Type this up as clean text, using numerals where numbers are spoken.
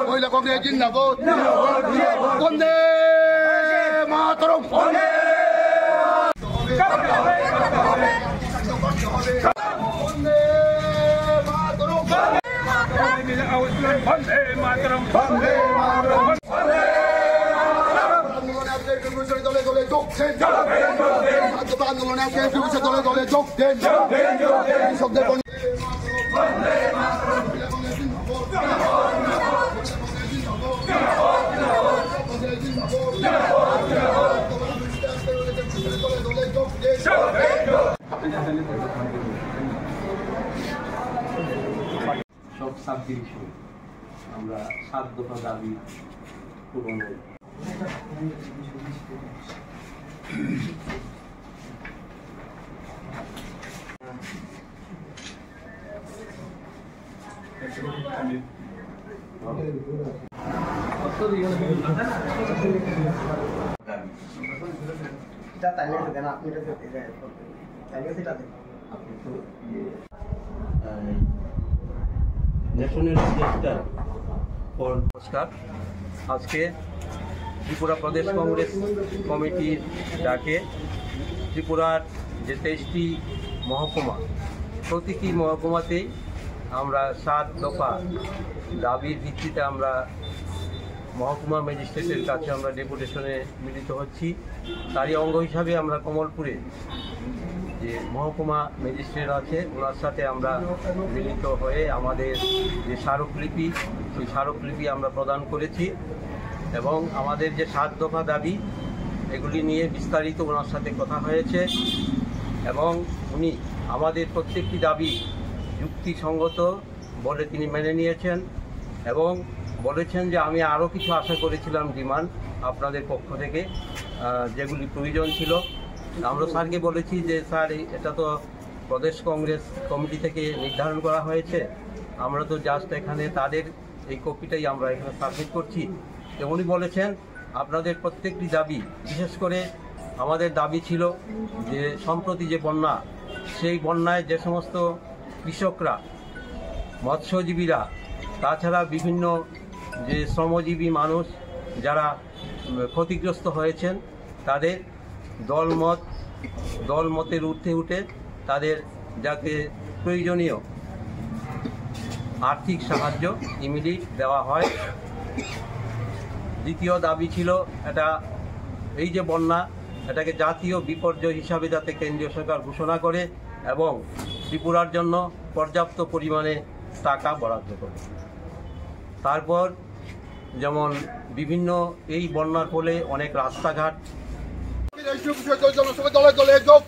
মহিলা কংগ্রেস জিন্দাবাদ, বন্দে মাতরম। আন্দোলনে দলে দলে যোগ দেন। সব সাবজেক্ট আমরা 7 দফা দাবি পূরণের নমস্কার। আজকে ত্রিপুরা প্রদেশ কংগ্রেস কমিটির ডাকে ত্রিপুরার যে 23টি মহকুমা, প্রতিটি মহকুমাতেই আমরা 7 দফা দাবির ভিত্তিতে আমরা মহকুমা ম্যাজিস্ট্রেটের কাছে আমরা ডেপুটেশনে মিলিত হচ্ছি। তারই অঙ্গ হিসাবে আমরা কমলপুরে যে মহকুমা ম্যাজিস্ট্রেট আছে ওনার সাথে আমরা মিলিত হয়ে আমাদের যে স্মারকলিপি সেই স্মারকলিপি আমরা প্রদান করেছি এবং আমাদের যে 7 দফা দাবি এগুলি নিয়ে বিস্তারিত ওনার সাথে কথা হয়েছে এবং উনি আমাদের প্রত্যেকটি দাবি যুক্তিসঙ্গত বলে তিনি মেনে নিয়েছেন এবং বলেছেন যে আমি আরও কিছু আশা করেছিলাম ডিমান্ড আপনাদের পক্ষ থেকে যেগুলি প্রয়োজন ছিল। আমরা স্যারকে বলেছি যে স্যার এটা তো প্রদেশ কংগ্রেস কমিটি থেকে নির্ধারণ করা হয়েছে, আমরা তো জাস্ট এখানে তাদের এই কপিটাই আমরা এখানে সাবমিট করছি। উনি বলেছেন আপনাদের প্রত্যেকটি দাবি, বিশেষ করে আমাদের দাবি ছিল যে সম্প্রতি যে বন্যা, সেই বন্যায় যে সমস্ত কৃষকরা, মৎস্যজীবীরা, তাছাড়া বিভিন্ন যে শ্রমজীবী মানুষ যারা ক্ষতিগ্রস্ত হয়েছেন তাদের দলমতের ঊর্ধ্বে উঠে তাদের যাতে প্রয়োজনীয় আর্থিক সাহায্য ইমিডিয়েট দেওয়া হয়। দ্বিতীয় দাবি ছিল এটা এই যে বন্যা এটাকে জাতীয় বিপর্যয় হিসাবে যাতে কেন্দ্রীয় সরকার ঘোষণা করে এবং ত্রিপুরার জন্য পর্যাপ্ত পরিমাণে টাকা বরাদ্দ করে। তারপর যেমন বিভিন্ন এই বন্যার ফলে অনেক রাস্তাঘাট দলে দলে যোগ